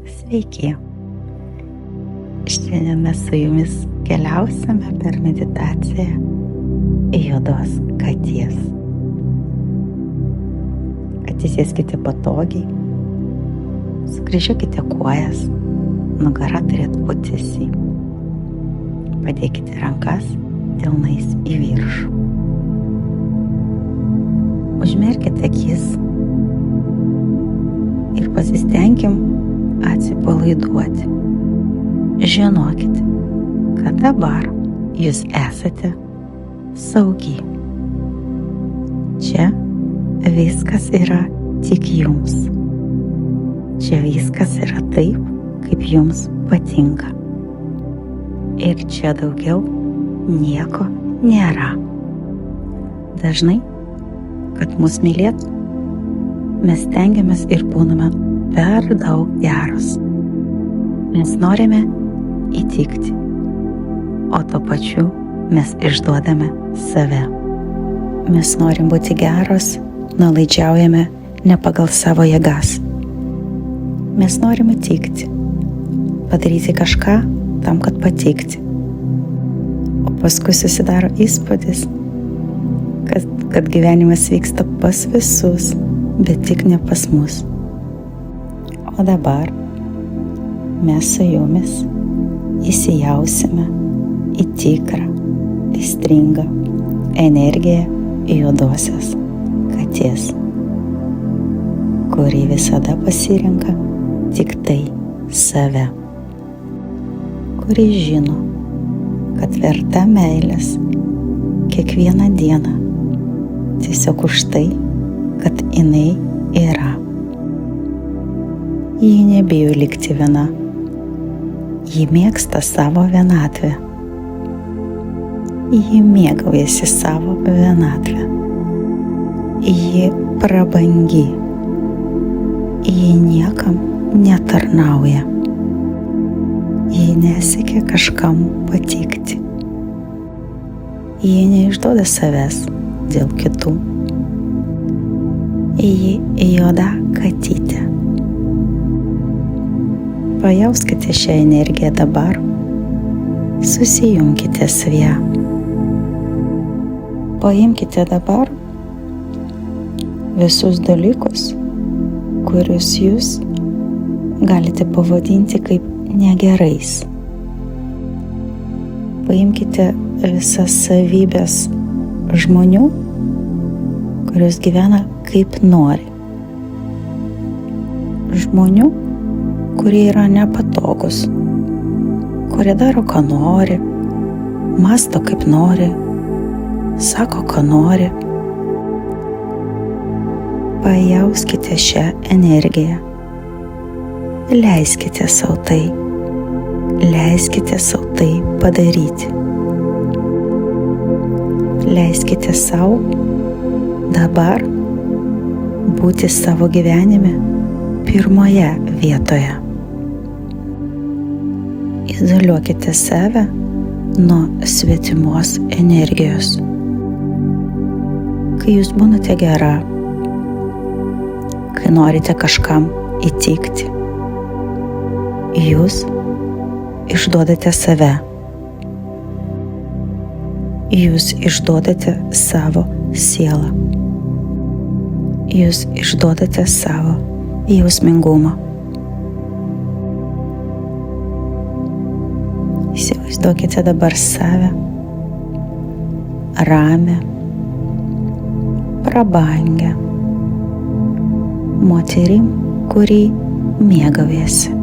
Sveiki. Šiandien mes su jumis keliausime per meditaciją į juodos katės. Atsisėskite patogiai, sukryžiuokite kojas, nugara turėtų būti tiesi. Padėkite rankas delnais į viršų. Užmerkite akis ir pasistengim atsipalaiduoti. Žinokite, kad dabar jūs esate saugi. Čia viskas yra tik jums. Čia viskas yra taip, kaip jums patinka. Ir čia daugiau nieko nėra. Dažnai, kad mus mylėtų, mes stengiamės ir būname per daug geros. Mes norime įtikti, o tuo pačiu mes išduodame save. Mes norim būti geros, nuolaidžiaujame ne pagal savo jėgas. Mes norime įtikti, padaryti kažką tam, kad patikti. O paskui susidaro įspūdis, kad gyvenimas vyksta pas visus, bet tik ne pas mus. O dabar mes su jumis įsijausime į tikrą, aistringą energiją juodosios katės, kuri visada pasirenka tik tai save, kuri žino, kad verta meilės kiekvieną dieną tiesiog už tai, kad jinai yra. Ji nebijo likti viena. Ji mėgsta savo vienatvę. Ji mėgaujasi savo vienatvę. Ji prabangi. Ji niekam netarnauja. Ji nesiekia kažkam patikti. Ji neišduoda savęs dėl kitų. Ji juoda katytė. Pajauskite šią energiją dabar, susijunkite su ją. Paimkite dabar visus dalykus, kuriuos jūs galite pavadinti kaip negerais. Paimkite visas savybės žmonių, kurios gyvena kaip nori. Žmonių, kurie yra nepatogus, kurie daro, ką nori, mąsto kaip nori, sako, ką nori. Pajauskite šią energiją. Leiskite sau tai. Leiskite sau tai padaryti. Leiskite sau dabar būti savo gyvenime pirmoje vietoje. Izoliuokite save nuo svetimos energijos. Kai jūs būnate gera, kai norite kažkam įtikti, jūs išduodate save. Jūs išduodate savo sielą. Jūs išduodate savo jausmingumą. Įsivaizduokite dabar save ramią, prabangę moterim, kuri mėgaujasi.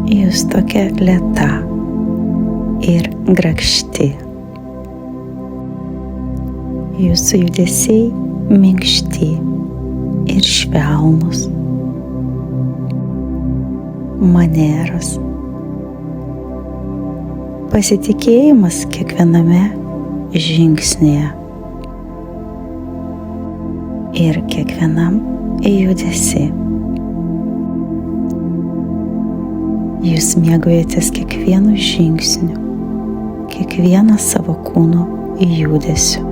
Jūs tokia lėta ir grakšti. Jūsų judesiai minkšti ir švelnūs. Maneros. Pasitikėjimas kiekviename žingsnėje ir kiekvienam judesi. Jūs mėgaujatės kiekvienu žingsniu, kiekvieną savo kūno judesiu.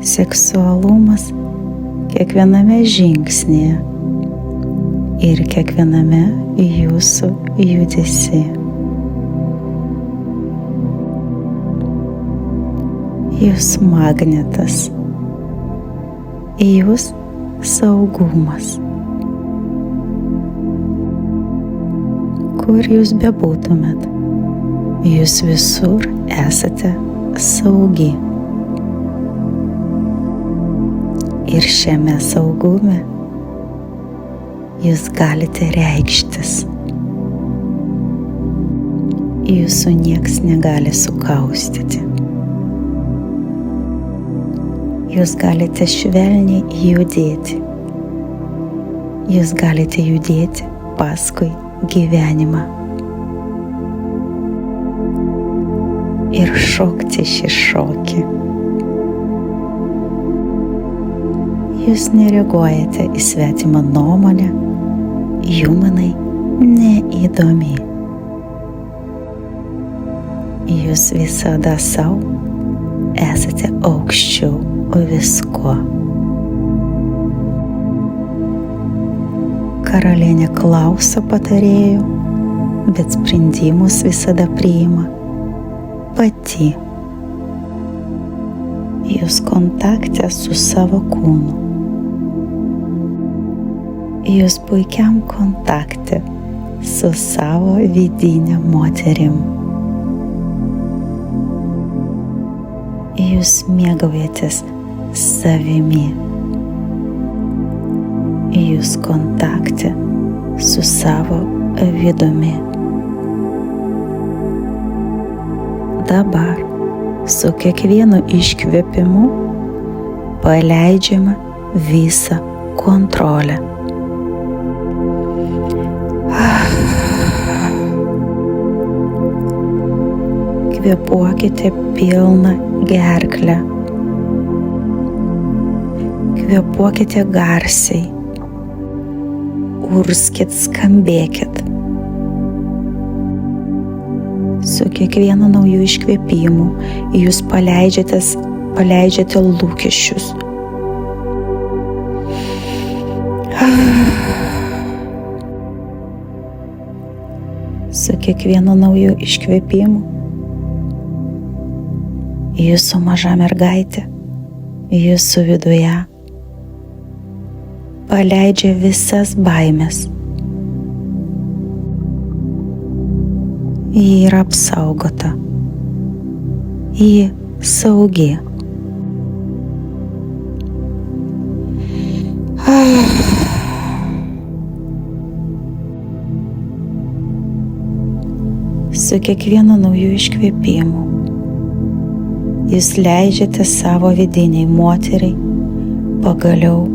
seksualumas kiekviename žingsnyje ir kiekviename jūsų judesy. Jūs magnetas, jūs saugumas. Kur jūs bebūtumėt, jūs visur esate saugi. Ir šiame saugume jūs galite reikštis. Jūsų nieks negali sukaustyti. Jūs galite švelniai judėti. Jūs galite judėti paskui gyvenimą. Ir šokti šį šokį. Jūs nereaguojate į svetimą nuomonę, jum jinai neįdomi. Jūs visada sau esate aukščiau visko. Karalienė klauso patarėjų, bet sprendimus visada priima pati. Jūs kontakte su savo kūnu. Jūs puikiam kontakte su savo vidinė moterim. Jūs mėgaujatės savimi. Jūs kontakte su savo vidumi. Dabar su kiekvienu iškvėpimu paleidžiama visą kontrolę. Kvėpuokite pilną gerklę. Kvėpuokite garsiai. Urskit, skambėkit. Su kiekvienu nauju iškvėpimu jūs paleidžiate lūkesčius. Su kiekvienu nauju iškvėpimu jūsų maža mergaitė, jūsų viduje paleidžia visas baimes. Ji yra apsaugota. Ji saugi. Su kiekvienu nauju iškvėpimu jūs leidžiate savo vidiniai moteriai pagaliau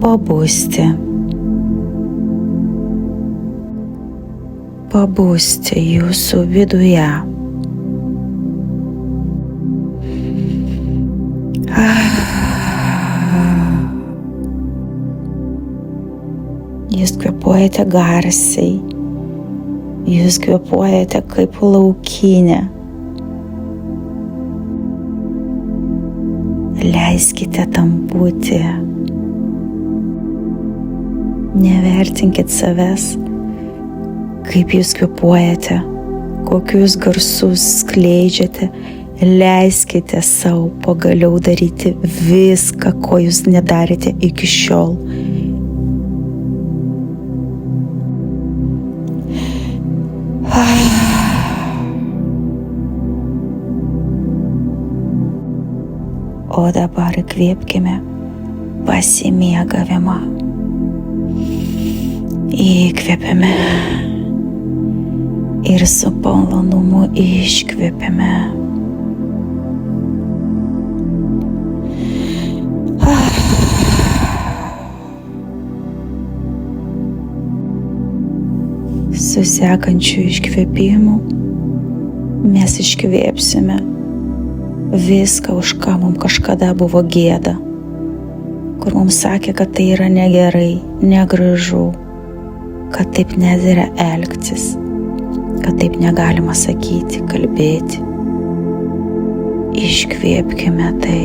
pabusti. Pabusti jūsų viduje. Jūs kvėpuojate garsiai. Jūs kvėpuojate kaip laukinė. Leiskite tam būti. Nevertinkit savęs, kaip jūs kvėpuojate, kokius garsus skleidžiate. Leiskite savo pagaliau daryti viską, ko jūs nedarėte iki šiol. O dabar įkvėpkime pasimėgavimą. Įkvėpėme ir su malonumu iškvėpėme. Su sekančiu iškvėpimu mes iškvėpsime viską, už ką mums kažkada buvo gėda, kur mums sakė, kad tai yra negerai, negražu, kad taip nedera elgtis, kad taip negalima sakyti, kalbėti. Iškvėpkime tai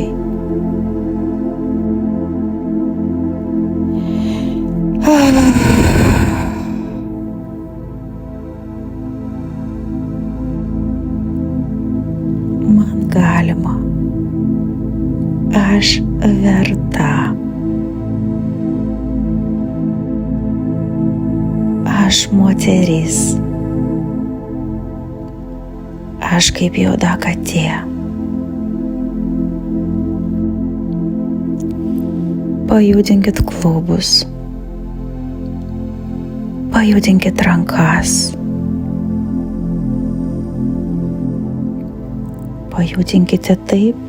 Man galima. Aš verta. Aš moteris. Aš kaip juoda katė. Pajudinkit klubus. Pajudinkit rankas. Pajudinkite taip,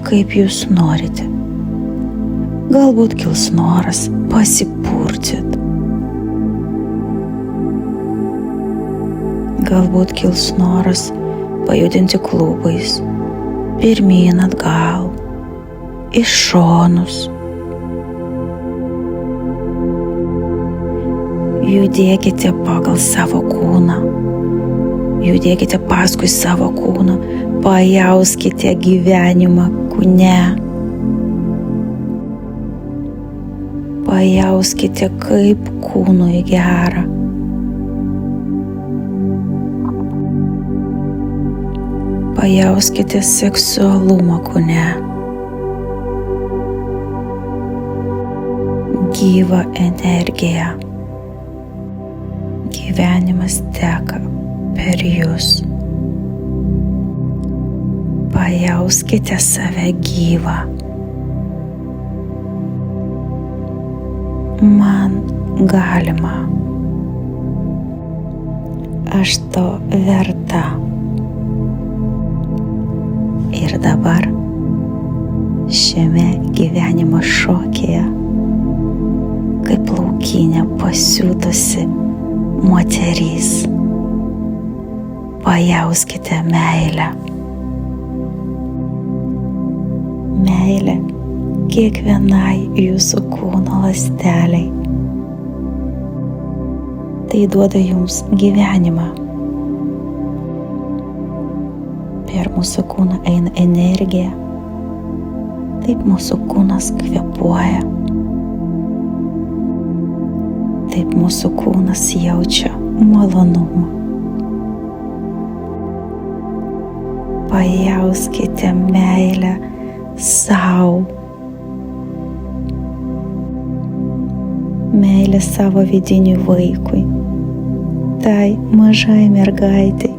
kaip jūs norite. Galbūt kils noras pasipurtyt. Galbūt kils noras pajudinti klubais, pirmyn atgal, į šonus. Judėkite pagal savo kūną. Judėkite paskui savo kūną. Pajauskite gyvenimą kūne. Pajauskite, kaip kūnui gera. Pajauskite seksualumą kūne. Gyvą energiją. Gyvenimas teka per jūs. Pajauskite save gyvą. Man galima. Aš to verta. Ir dabar šiame gyvenimo šokyje, kaip laukinė pasiutusi moteris, pajauskite meilę. Meilė kiekvienai jūsų kūno ląsteliai. Tai duoda jums gyvenimą. Per mūsų kūną eina energija. Taip mūsų kūnas kvėpuoja. Taip mūsų kūnas jaučia malonumą. Pajauskite meilę sau. Meilę savo vidiniui vaikui, tai mažai mergaitai.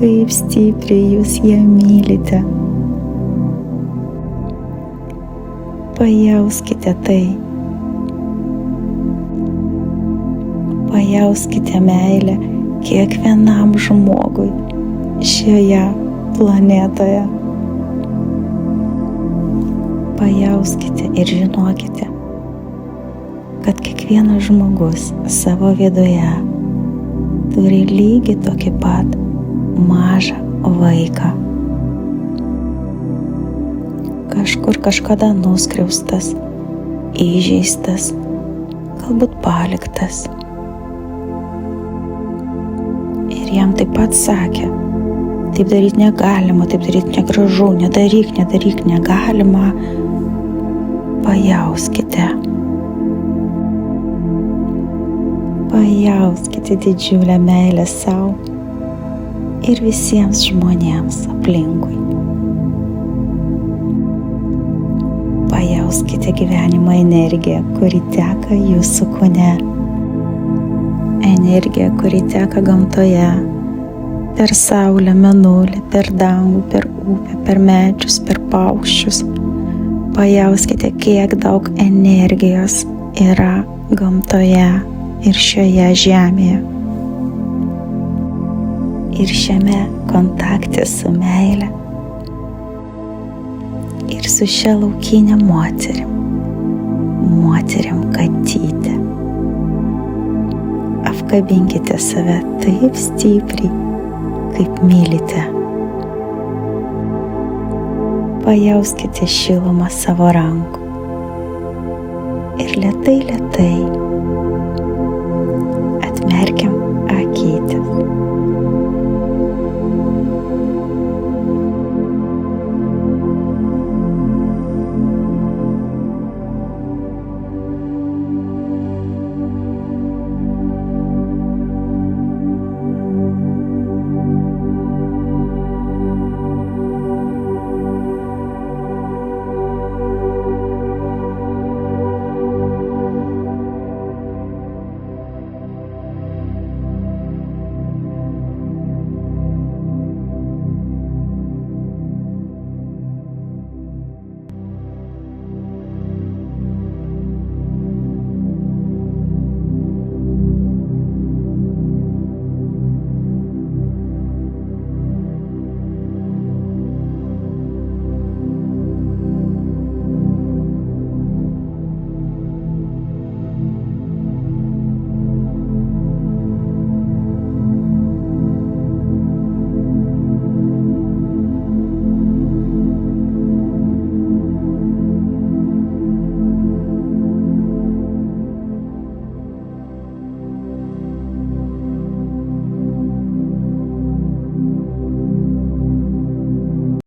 Kaip stipriai jūs ją mylite. Pajauskite tai. Pajauskite meilę kiekvienam žmogui šioje planetoje. Pajauskite ir žinokite, kad kiekvienas žmogus savo viduje turi lygiai tokį pat mažą vaiką. Kažkur kažkada nuskriaustas, įžeistas, galbūt paliktas. Ir jam taip pat sakė, taip daryti negalima, taip daryti negražu, nedaryk, negalima. Pajauskite. Pajauskite didžiulę meilę sau ir visiems žmonėms aplinkui. Pajauskite gyvenimo energiją, kuri teka jūsų kūne. Energija, kuri teka gamtoje, per saulę, mėnulį, per dangų, per upę, per medžius, per paukščius. Pajauskite, kiek daug energijos yra gamtoje ir šioje žemėje. Ir šiame kontakte su meile ir su šia laukinė moterim katyte. Apkabinkite save taip stipriai, kaip mylite. Pajauskite šilumą savo rankų ir lėtai atmerkiam